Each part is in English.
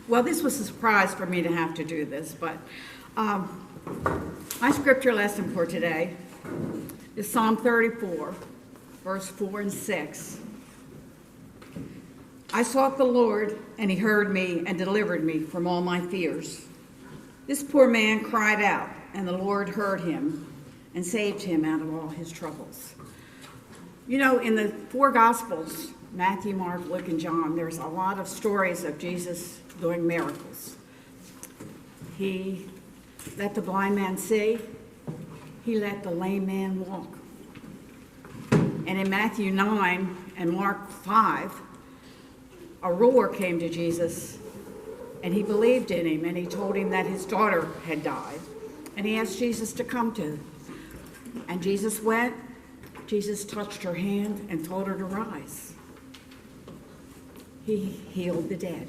Well, this was a surprise for me to have to do this, but my scripture lesson for today is Psalm 34, verse 4 and 6. I sought the Lord, and he heard me and delivered me from all my fears. This poor man cried out, and the Lord heard him and saved him out of all his troubles. You know, in the four Gospels, Matthew, Mark, Luke, and John, there's a lot of stories of Jesus doing miracles. He let the blind man see. He let the lame man walk. And in Matthew 9 and Mark 5, a ruler came to Jesus, and he believed in him, and he told him that his daughter had died. And he asked Jesus to come to him. And Jesus went. Jesus touched her hand and told her to rise. He healed the dead.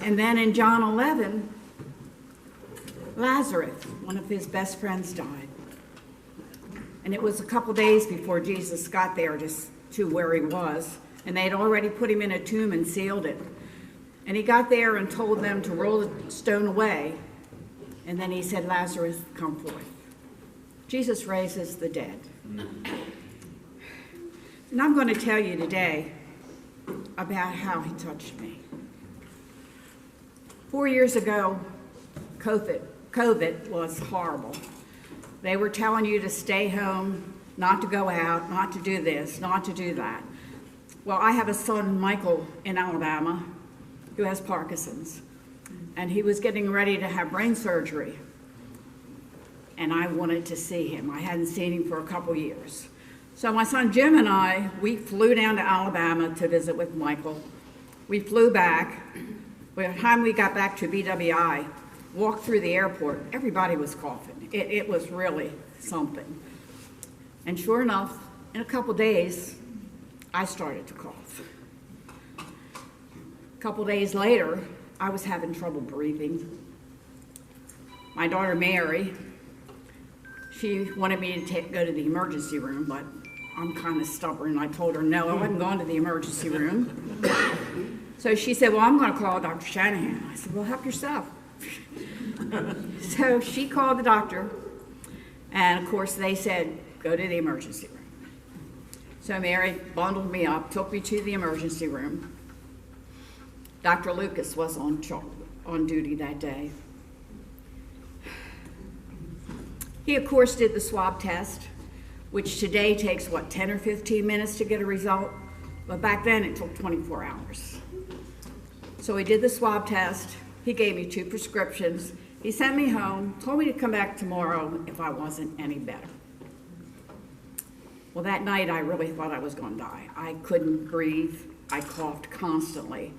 And then in John 11, Lazarus, one of his best friends, died. And it was a couple days before Jesus got there to where he was. And they'd already put him in a tomb and sealed it. And he got there and told them to roll the stone away. And then he said, Lazarus, come forth. Jesus raises the dead. And I'm going to tell you today about how he touched me. 4 years ago, COVID was horrible. They were telling you to stay home, not to go out, not to do this, not to do that. Well, I have a son, Michael, in Alabama, who has Parkinson's. And he was getting ready to have brain surgery. And I wanted to see him. I hadn't seen him for a couple years. So my son Jim and I, we flew down to Alabama to visit with Michael. We flew back. By the time we got back to BWI, walked through the airport, everybody was coughing. It was really something. And sure enough, in a couple days, I started to cough. A couple days later, I was having trouble breathing. My daughter Mary, she wanted me to go to the emergency room, but I'm kind of stubborn. I told her no, I wasn't going to the emergency room. So she said, well, I'm going to call Dr. Shanahan. I said, well, help yourself. So she called the doctor, and of course they said, go to the emergency room. So Mary bundled me up, took me to the emergency room. Dr. Lucas was on duty that day. He, of course, did the swab test, which today takes, 10 or 15 minutes to get a result? But back then, it took 24 hours. So he did the swab test. He gave me 2 prescriptions. He sent me home, told me to come back tomorrow if I wasn't any better. Well, that night, I really thought I was going to die. I couldn't breathe. I coughed constantly.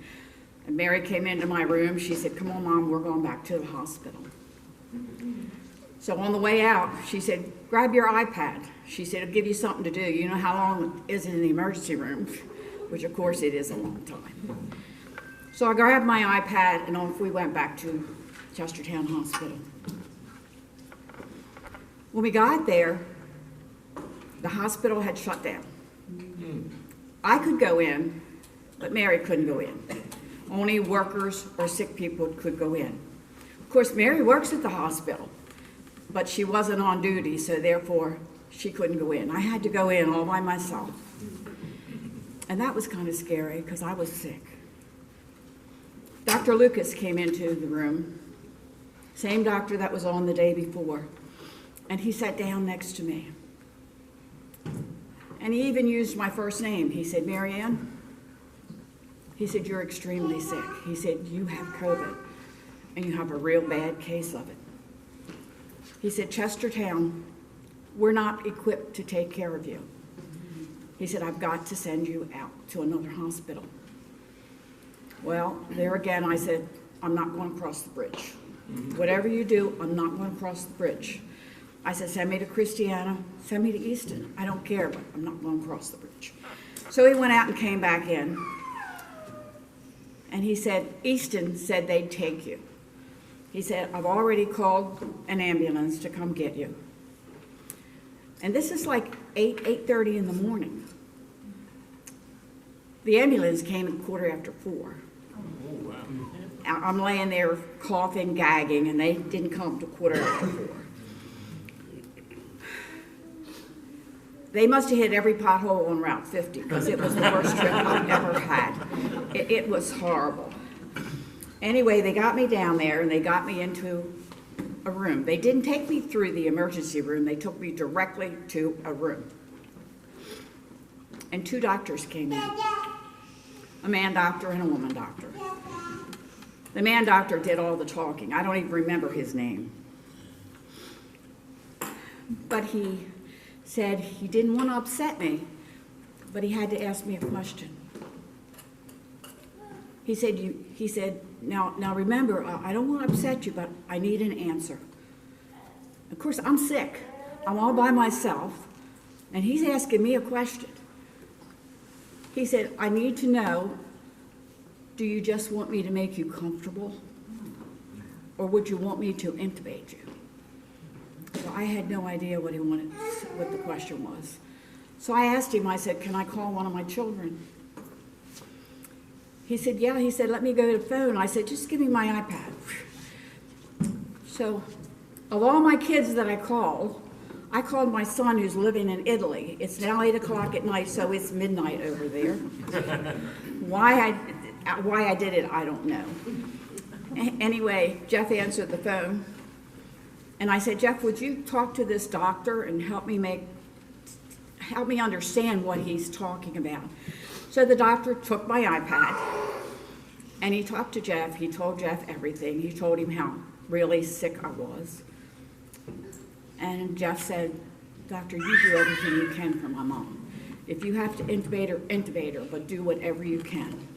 And Mary came into my room. She said, come on, Mom, we're going back to the hospital. So on the way out, she said, grab your iPad. She said, it'll give you something to do. You know how long it is in the emergency room? Which, of course, it is a long time. So I grabbed my iPad, and off we went back to Chestertown Hospital. When we got there, the hospital had shut down. I could go in, but Mary couldn't go in. Only workers or sick people could go in. Of course, Mary works at the hospital, but she wasn't on duty, so therefore she couldn't go in. I had to go in all by myself. And that was kind of scary because I was sick. Dr. Lucas came into the room, same doctor that was on the day before, and he sat down next to me. And he even used my first name. He said, Maryanne, he said, you're extremely sick. He said, you have COVID, and you have a real bad case of it. He said, Chestertown, we're not equipped to take care of you. He said, I've got to send you out to another hospital. Well, there again, I said, I'm not going to cross the bridge. Whatever you do, I'm not going to cross the bridge. I said, send me to Christiana, send me to Easton. I don't care, but I'm not going to cross the bridge. So he went out and came back in. And he said, Easton said they'd take you. He said, I've already called an ambulance to come get you. And this is like 8:30 in the morning. The ambulance came at 4:15. I'm laying there coughing, gagging, and they didn't come till 4:15. They must have hit every pothole on Route 50 because it was the worst trip I've ever had. It was horrible. Anyway, they got me down there and they got me into a room. They didn't take me through the emergency room. They took me directly to a room. And 2 doctors came in, a man doctor and a woman doctor. The man doctor did all the talking. I don't even remember his name. But he said he didn't want to upset me, but he had to ask me a question. He said, now remember, I don't want to upset you, but I need an answer. Of course, I'm sick. I'm all by myself, and he's asking me a question. He said, I need to know, do you just want me to make you comfortable, or would you want me to intubate you? So I had no idea what the question was. So I asked him, I said, can I call one of my children? He said, yeah. He said, let me go to the phone. I said, just give me my iPad. So of all my kids that I called my son who's living in Italy. It's now 8 o'clock at night, so it's midnight over there. Why I did it, I don't know. Anyway, Jeff answered the phone. And I said, Jeff, would you talk to this doctor and help me understand what he's talking about? So the doctor took my iPad and he talked to Jeff. He told Jeff everything. He told him how really sick I was. And Jeff said, Doctor, you do everything you can for my mom. If you have to intubate her, but do whatever you can.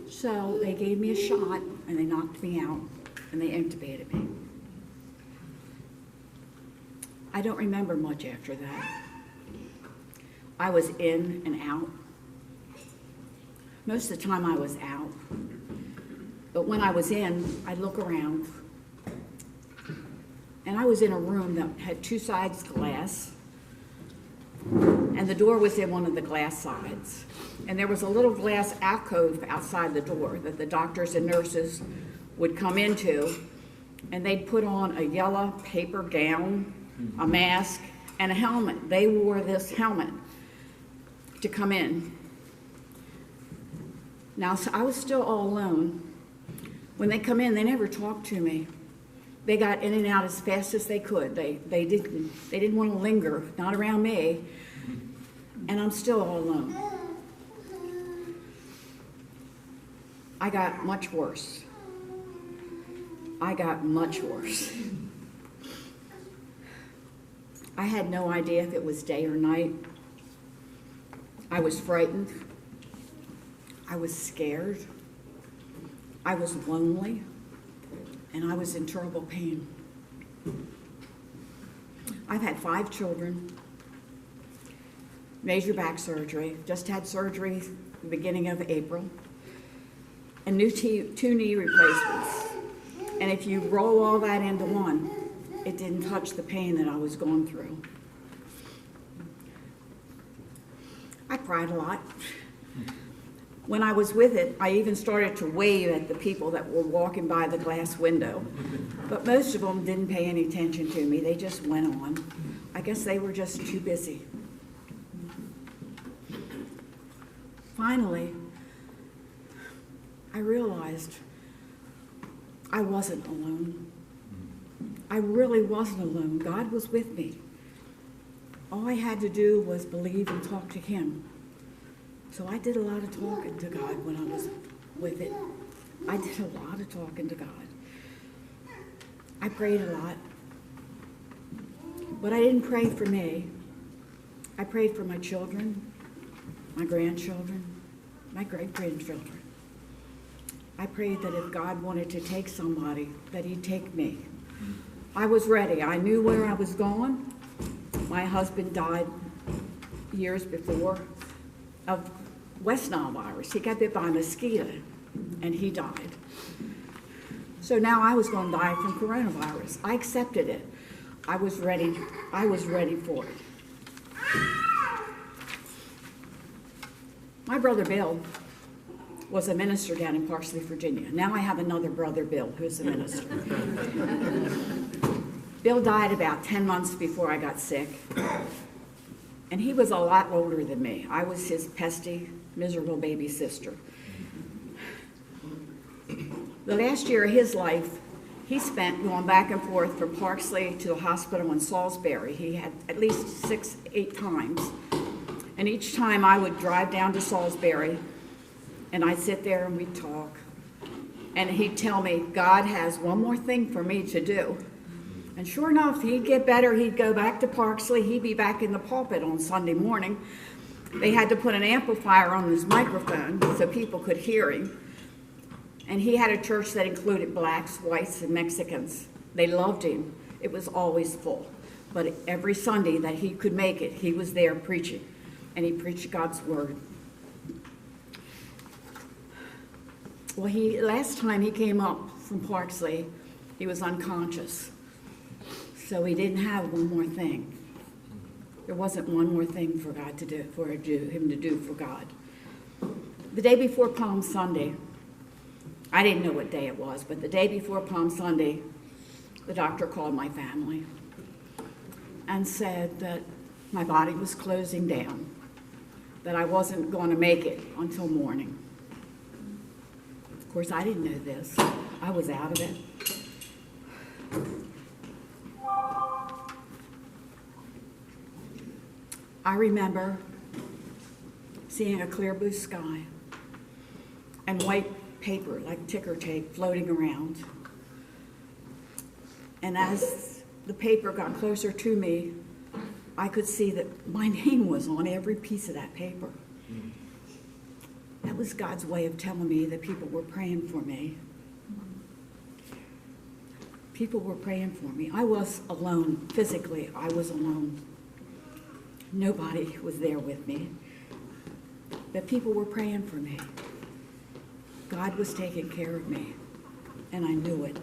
So they gave me a shot, and they knocked me out, and they intubated me. I don't remember much after that. I was in and out. Most of the time I was out. But when I was in, I'd look around. And I was in a room that had 2 sides glass. And the door was in one of the glass sides. And there was a little glass alcove outside the door that the doctors and nurses would come into, and they'd put on a yellow paper gown, a mask, and a helmet. They wore this helmet to come in. Now, so I was still all alone. When they come in, they never talked to me. They got in and out as fast as they could. They didn't want to linger, not around me. And I'm still all alone. I got much worse. I got much worse. I had no idea if it was day or night. I was frightened. I was scared. I was lonely. And I was in terrible pain. I've had 5 children. Major back surgery. Just had surgery the beginning of April. And 2 knee replacements. And if you roll all that into one, it didn't touch the pain that I was going through. I cried a lot. When I was with it, I even started to wave at the people that were walking by the glass window. But most of them didn't pay any attention to me. They just went on. I guess they were just too busy. Finally, I realized I wasn't alone. I really wasn't alone. God was with me. All I had to do was believe and talk to Him. So I did a lot of talking to God when I was with it. I did a lot of talking to God. I prayed a lot. But I didn't pray for me. I prayed for my children, my grandchildren, my great-grandchildren. I prayed that if God wanted to take somebody, that He'd take me. I was ready. I knew where I was going. My husband died years before of West Nile virus. He got bit by a mosquito, and he died. So now I was going to die from coronavirus. I accepted it. I was ready. I was ready for it. My brother Bill was a minister down in Parsley, Virginia. Now I have another brother, Bill, who's a minister. Bill died about 10 months before I got sick. And he was a lot older than me. I was his pesty, miserable baby sister. The last year of his life, he spent going back and forth from Parksley to the hospital in Salisbury. He had at least 6, 8 times. And each time I would drive down to Salisbury, and I'd sit there and we'd talk. And he'd tell me, God has one more thing for me to do. And sure enough, he'd get better. He'd go back to Parksley. He'd be back in the pulpit on Sunday morning. They had to put an amplifier on his microphone so people could hear him. And he had a church that included blacks, whites, and Mexicans. They loved him. It was always full. But every Sunday that he could make it, he was there preaching. And he preached God's word. Well, last time he came up from Parksley, he was unconscious. So he didn't have one more thing. There wasn't one more thing for God to do, for him to do for God. The day before Palm Sunday, I didn't know what day it was, but the day before Palm Sunday, the doctor called my family and said that my body was closing down, that I wasn't going to make it until morning. Of course, I didn't know this. I was out of it. I remember seeing a clear blue sky and white paper, like ticker tape, floating around. And as the paper got closer to me, I could see that my name was on every piece of that paper. That was God's way of telling me that people were praying for me. People were praying for me. I was alone. Physically, I was alone. Nobody was there with me. But people were praying for me. God was taking care of me, and I knew it.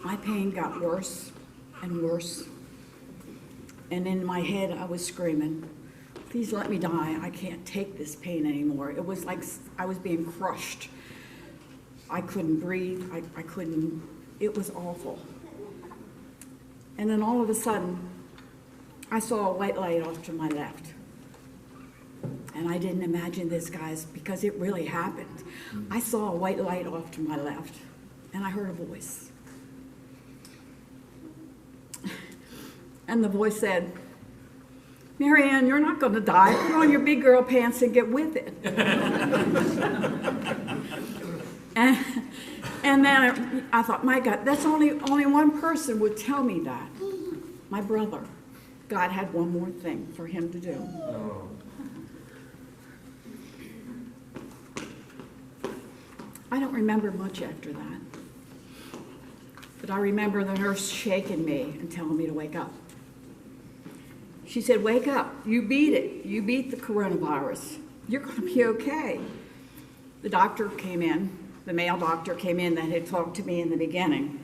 My pain got worse and worse. And in my head, I was screaming, please let me die. I can't take this pain anymore. It was like I was being crushed. I couldn't breathe. I couldn't. It was awful. And then all of a sudden, I saw a white light off to my left. And I didn't imagine this, guys, because it really happened. I saw a white light off to my left, and I heard a voice. And the voice said, Maryanne, you're not going to die. Put on your big girl pants and get with it. and then I thought, my God, that's only one person would tell me that. My brother. God had one more thing for him to do. Oh. I don't remember much after that. But I remember the nurse shaking me and telling me to wake up. She said, wake up. You beat it. You beat the coronavirus. You're going to be okay. The doctor came in, the male doctor came in that had talked to me in the beginning.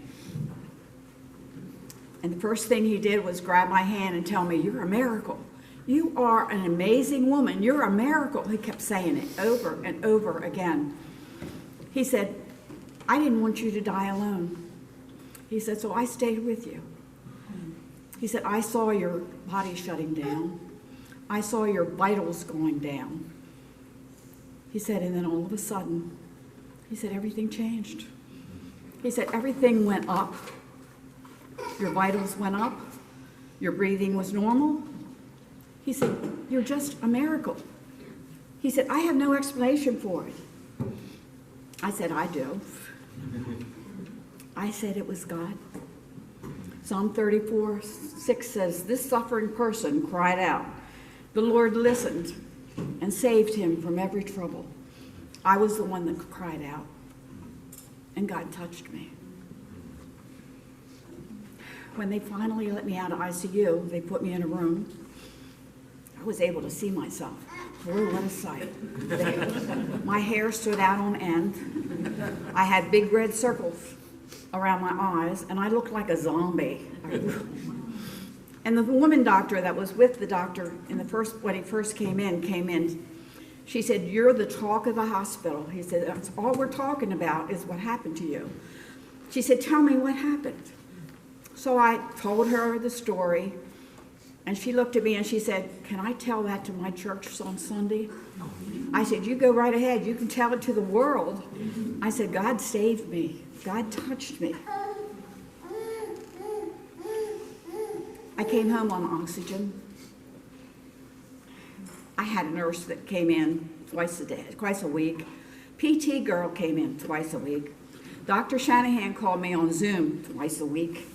And the first thing he did was grab my hand and tell me, you're a miracle. You are an amazing woman. You're a miracle. He kept saying it over and over again. He said, I didn't want you to die alone. He said, so I stayed with you. He said, I saw your body shutting down. I saw your vitals going down. He said, and then all of a sudden, he said, everything changed. He said, everything went up. Your vitals went up. Your breathing was normal. He said, you're just a miracle. He said, I have no explanation for it. I said, I do. I said it was God. Psalm 34:6 says, this suffering person cried out. The Lord listened and saved him from every trouble. I was the one that cried out, and God touched me. When they finally let me out of ICU, they put me in a room. I was able to see myself. Boy, what a sight. My hair stood out on end. I had big red circles around my eyes, and I looked like a zombie. And the woman doctor that was with the doctor when he first came in. She said, "You're the talk of the hospital." He said, "That's all we're talking about is what happened to you." She said, "Tell me what happened." So I told her the story, and she looked at me and she said, "Can I tell that to my church on Sunday?" I said, "You go right ahead. You can tell it to the world." I said, "God saved me. God touched me." I came home on oxygen. I had a nurse that came in twice a week. PT girl came in twice a week. Dr. Shanahan called me on Zoom twice a week.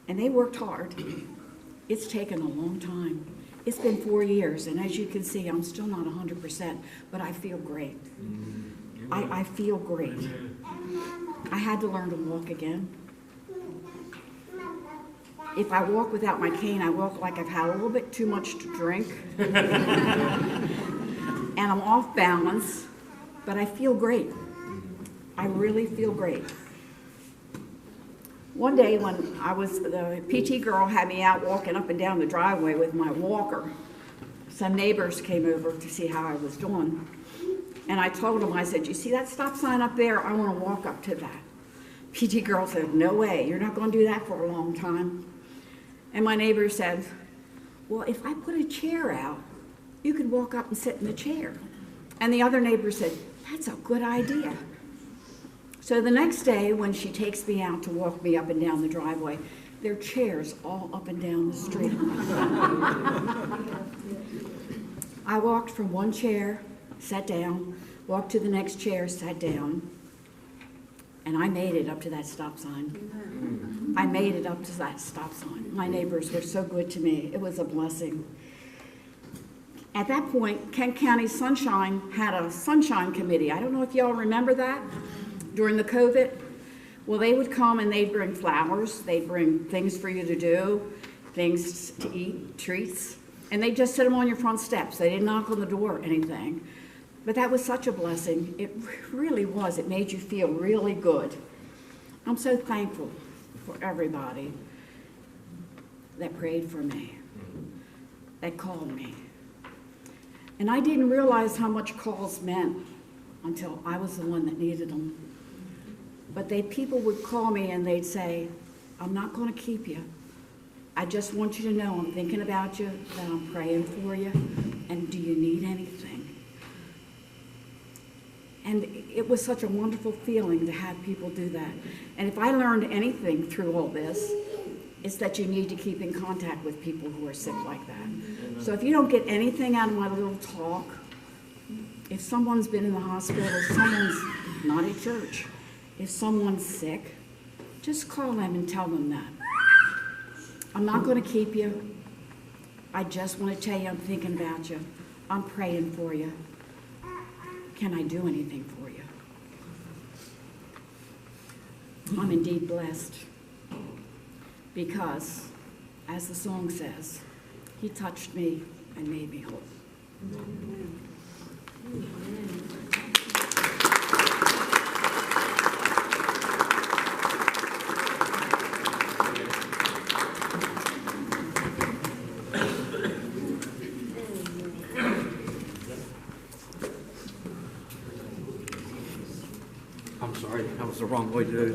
And they worked hard. It's taken a long time. It's been 4 years, and as you can see, I'm still not 100%, but I feel great. I feel great. I had to learn to walk again. If I walk without my cane, I walk like I've had a little bit too much to drink. And I'm off balance, but I feel great. I really feel great. One day when the PT girl had me out walking up and down the driveway with my walker. Some neighbors came over to see how I was doing. And I told them, I said, "You see that stop sign up there? I want to walk up to that." PT girl said, "No way, you're not going to do that for a long time." And my neighbor said, "Well, if I put a chair out, you could walk up and sit in the chair." And the other neighbor said, "That's a good idea." So the next day, when she takes me out to walk me up and down the driveway, there are chairs all up and down the street. I walked from one chair, sat down, walked to the next chair, sat down, and I made it up to that stop sign. I made it up to that stop sign. My neighbors were so good to me. It was a blessing. At that point, Kent County Sunshine had a sunshine committee. I don't know if y'all remember that during the COVID. Well, they would come and they'd bring flowers. They'd bring things for you to do, things to eat, treats. And they'd just sit them on your front steps. They didn't knock on the door or anything. But that was such a blessing. It really was. It made you feel really good. I'm so thankful for everybody that prayed for me, that called me. And I didn't realize how much calls meant until I was the one that needed them. But people would call me and they'd say, "I'm not going to keep you. I just want you to know I'm thinking about you, that I'm praying for you, and do you need anything?" And it was such a wonderful feeling to have people do that. And if I learned anything through all this, it's that you need to keep in contact with people who are sick like that. So if you don't get anything out of my little talk, if someone's been in the hospital, if someone's not at church, if someone's sick, just call them and tell them that. I'm not going to keep you. I just want to tell you I'm thinking about you. I'm praying for you. Can I do anything for you? I'm indeed blessed because, as the song says, He touched me and made me whole. Amen. I'm sorry, that was the wrong way to do it.